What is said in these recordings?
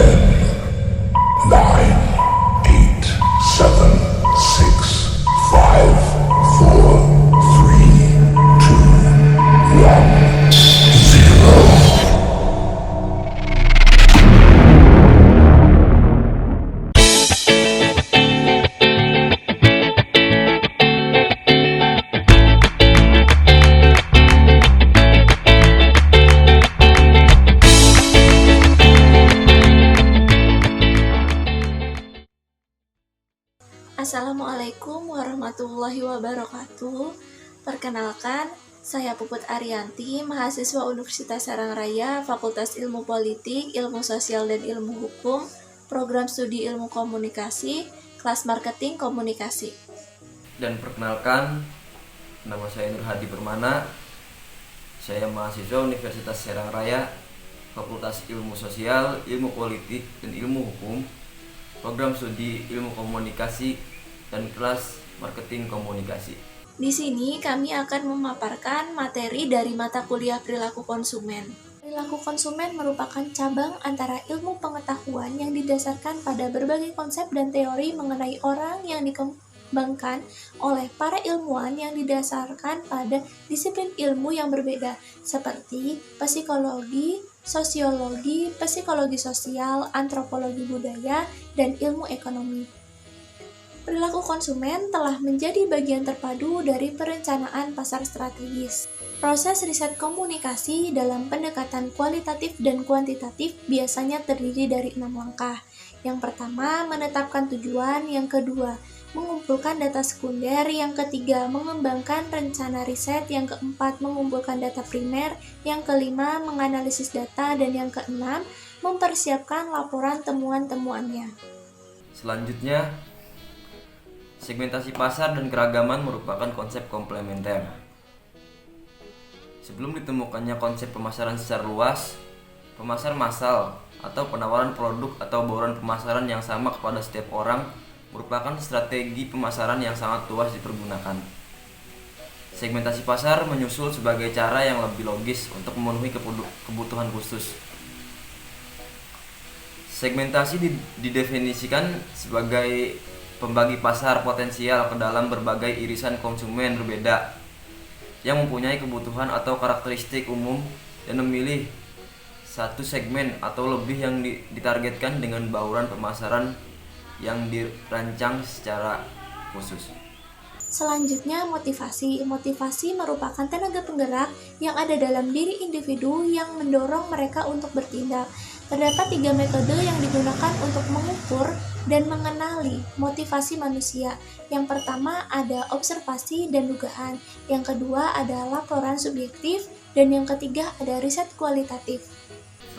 Nine, eight, seven, six, five, four, three, two, one, zero. Assalamualaikum warahmatullahi wabarakatuh. Perkenalkan, saya Puput Ariyanti, mahasiswa Universitas Serang Raya, Fakultas Ilmu Politik, Ilmu Sosial dan Ilmu Hukum, Program Studi Ilmu Komunikasi, Kelas Marketing Komunikasi. Dan perkenalkan, nama saya Nur Hadi Permana. Saya mahasiswa Universitas Serang Raya, Fakultas Ilmu Sosial, Ilmu Politik dan Ilmu Hukum, Program Studi Ilmu Komunikasi dan Kelas Marketing Komunikasi. Di sini kami akan memaparkan materi dari mata kuliah Perilaku Konsumen. Perilaku konsumen merupakan cabang antara ilmu pengetahuan yang didasarkan pada berbagai konsep dan teori mengenai orang yang dikembangkan oleh para ilmuwan yang didasarkan pada disiplin ilmu yang berbeda, seperti psikologi, sosiologi, psikologi sosial, antropologi budaya, dan ilmu ekonomi. Perilaku konsumen telah menjadi bagian terpadu dari perencanaan pasar strategis. Proses riset komunikasi dalam pendekatan kualitatif dan kuantitatif biasanya terdiri dari 6 langkah. Yang pertama, menetapkan tujuan. Yang kedua, mengumpulkan data sekunder. Yang ketiga, mengembangkan rencana riset. Yang keempat, mengumpulkan data primer. Yang kelima, menganalisis data. Dan yang keenam, mempersiapkan laporan temuan-temuannya. Selanjutnya, segmentasi pasar dan keragaman merupakan konsep komplementer. Sebelum ditemukannya konsep pemasaran secara luas, pemasar massal atau penawaran produk atau bauran pemasaran yang sama kepada setiap orang merupakan strategi pemasaran yang sangat luas dipergunakan. Segmentasi pasar menyusul sebagai cara yang lebih logis untuk memenuhi kebutuhan khusus. Segmentasi didefinisikan sebagai pembagi pasar potensial ke dalam berbagai irisan konsumen berbeda yang mempunyai kebutuhan atau karakteristik umum dan memilih satu segmen atau lebih yang ditargetkan dengan bauran pemasaran yang dirancang secara khusus. Selanjutnya, motivasi. Motivasi merupakan tenaga penggerak yang ada dalam diri individu yang mendorong mereka untuk bertindak. Terdapat 3 metode yang digunakan untuk mengukur dan mengenali motivasi manusia. Yang pertama ada observasi dan dugaan, yang kedua ada laporan subjektif, dan yang ketiga ada riset kualitatif.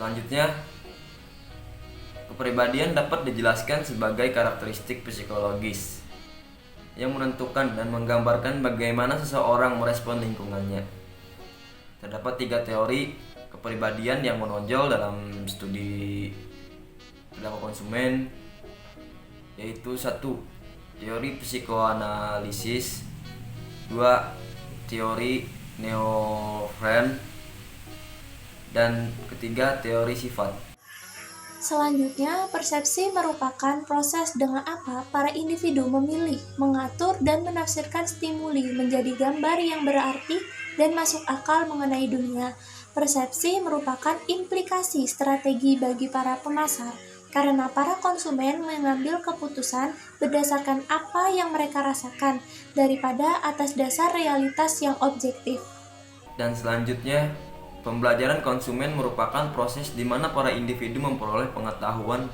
Selanjutnya, kepribadian dapat dijelaskan sebagai karakteristik psikologis yang menentukan dan menggambarkan bagaimana seseorang merespon lingkungannya. Terdapat 3 teori kepribadian yang menonjol dalam studi perilaku konsumen, yaitu 1. Teori psikoanalisis, 2. Teori neurofren, dan ketiga teori sifat. Selanjutnya, persepsi merupakan proses dengan apa para individu memilih, mengatur, dan menafsirkan stimuli menjadi gambar yang berarti dan masuk akal mengenai dunia. Persepsi merupakan implikasi strategi bagi para pemasar, karena para konsumen mengambil keputusan berdasarkan apa yang mereka rasakan, daripada atas dasar realitas yang objektif. Dan selanjutnya, pembelajaran konsumen merupakan proses di mana para individu memperoleh pengetahuan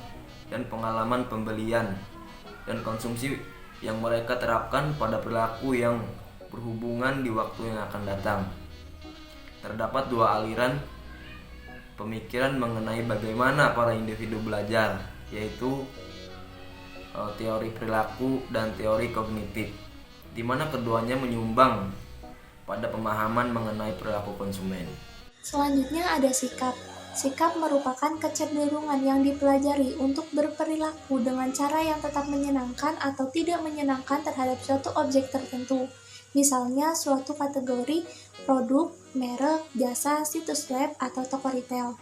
dan pengalaman pembelian dan konsumsi yang mereka terapkan pada perilaku yang berhubungan di waktu yang akan datang. Terdapat 2 aliran pemikiran mengenai bagaimana para individu belajar, yaitu teori perilaku dan teori kognitif, di mana keduanya menyumbang pada pemahaman mengenai perilaku konsumen. Selanjutnya ada sikap. Sikap merupakan kecenderungan yang dipelajari untuk berperilaku dengan cara yang tetap menyenangkan atau tidak menyenangkan terhadap suatu objek tertentu. Misalnya suatu kategori produk, merek, jasa, situs web, atau toko retail.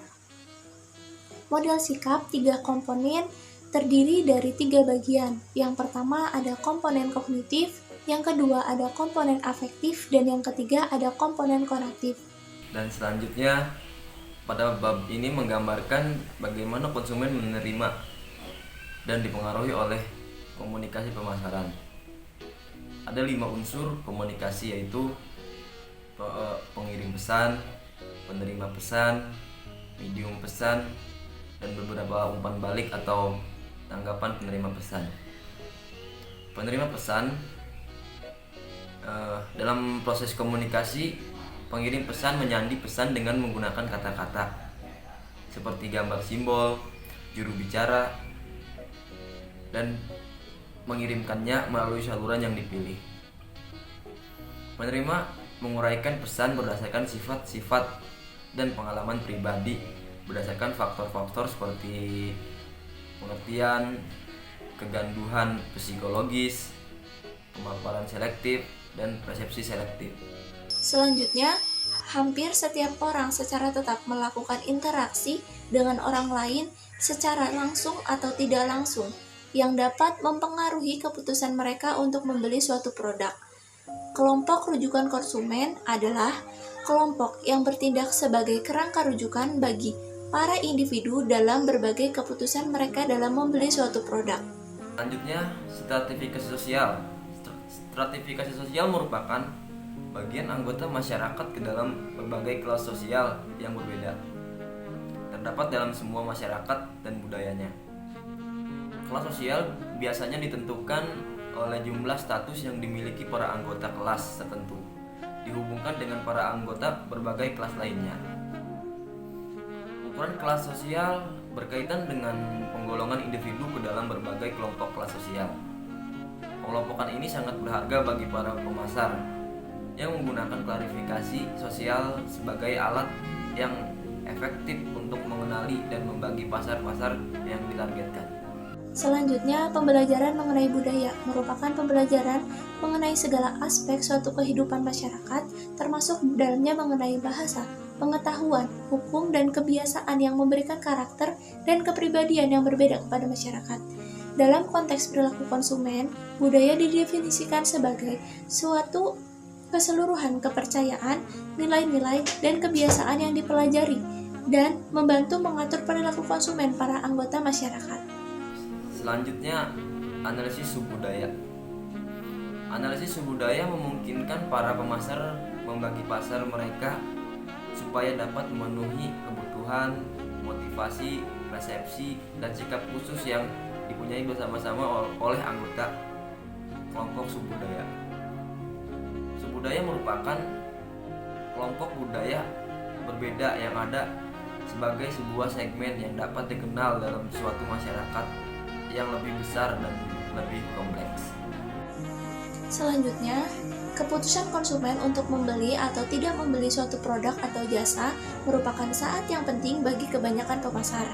Model sikap 3 komponen terdiri dari 3 bagian. Yang pertama ada komponen kognitif, yang kedua ada komponen afektif, dan yang ketiga ada komponen konatif. Dan selanjutnya pada bab ini menggambarkan bagaimana konsumen menerima dan dipengaruhi oleh komunikasi pemasaran. Ada 5 unsur komunikasi, yaitu pengirim pesan, penerima pesan, medium pesan, dan beberapa umpan balik atau tanggapan penerima pesan. Penerima pesan dalam proses komunikasi, pengirim pesan menyandi pesan dengan menggunakan kata-kata seperti gambar simbol, juru bicara, dan mengirimkannya melalui saluran yang dipilih. Penerima menguraikan pesan berdasarkan sifat-sifat dan pengalaman pribadi berdasarkan faktor-faktor seperti pengertian, kegaduhan psikologis, pemaparan selektif, dan persepsi selektif. Selanjutnya, hampir setiap orang secara tetap melakukan interaksi dengan orang lain secara langsung atau tidak langsung yang dapat mempengaruhi keputusan mereka untuk membeli suatu produk. Kelompok rujukan konsumen adalah kelompok yang bertindak sebagai kerangka rujukan bagi para individu dalam berbagai keputusan mereka dalam membeli suatu produk. Selanjutnya, stratifikasi sosial. Stratifikasi sosial merupakan bagian anggota masyarakat ke dalam berbagai kelas sosial yang berbeda. Terdapat dalam semua masyarakat dan budayanya. Kelas sosial biasanya ditentukan oleh jumlah status yang dimiliki para anggota kelas tertentu, dihubungkan dengan para anggota berbagai kelas lainnya. Ukuran kelas sosial berkaitan dengan penggolongan individu ke dalam berbagai kelompok kelas sosial. Pengelompokan ini sangat berharga bagi para pemasar yang menggunakan klarifikasi sosial sebagai alat yang efektif untuk mengenali dan membagi pasar-pasar yang ditargetkan. Selanjutnya, pembelajaran mengenai budaya merupakan pembelajaran mengenai segala aspek suatu kehidupan masyarakat, termasuk dalamnya mengenai bahasa, pengetahuan, hukum, dan kebiasaan yang memberikan karakter dan kepribadian yang berbeda kepada masyarakat. Dalam konteks perilaku konsumen, budaya didefinisikan sebagai suatu keseluruhan kepercayaan, nilai-nilai, dan kebiasaan yang dipelajari dan membantu mengatur perilaku konsumen para anggota masyarakat. Selanjutnya, analisis subbudaya. Analisis subbudaya memungkinkan para pemasar membagi pasar mereka supaya dapat memenuhi kebutuhan, motivasi, persepsi, dan sikap khusus yang dipunyai bersama-sama oleh anggota kelompok subbudaya. Subbudaya merupakan kelompok budaya berbeda yang ada sebagai sebuah segmen yang dapat dikenal dalam suatu masyarakat yang lebih besar dan lebih kompleks. Selanjutnya, keputusan konsumen untuk membeli atau tidak membeli suatu produk atau jasa merupakan saat yang penting bagi kebanyakan pemasar.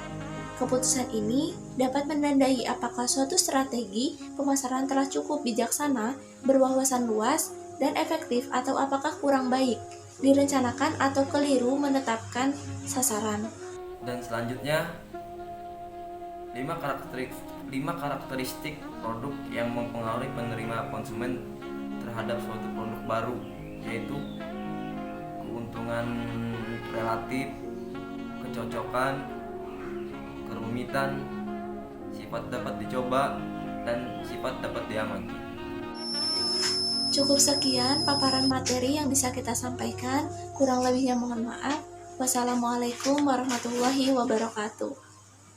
Keputusan ini dapat menandai apakah suatu strategi pemasaran telah cukup bijaksana, berwawasan luas, dan efektif, atau apakah kurang baik, direncanakan atau keliru menetapkan sasaran. Dan selanjutnya, 5 karakteristik produk yang mempengaruhi penerima konsumen terhadap suatu produk baru, yaitu keuntungan relatif, kecocokan, kerumitan, sifat dapat dicoba, dan sifat dapat diamati. Cukup sekian paparan materi yang bisa kita sampaikan, kurang lebihnya mohon maaf. Wassalamualaikum warahmatullahi wabarakatuh.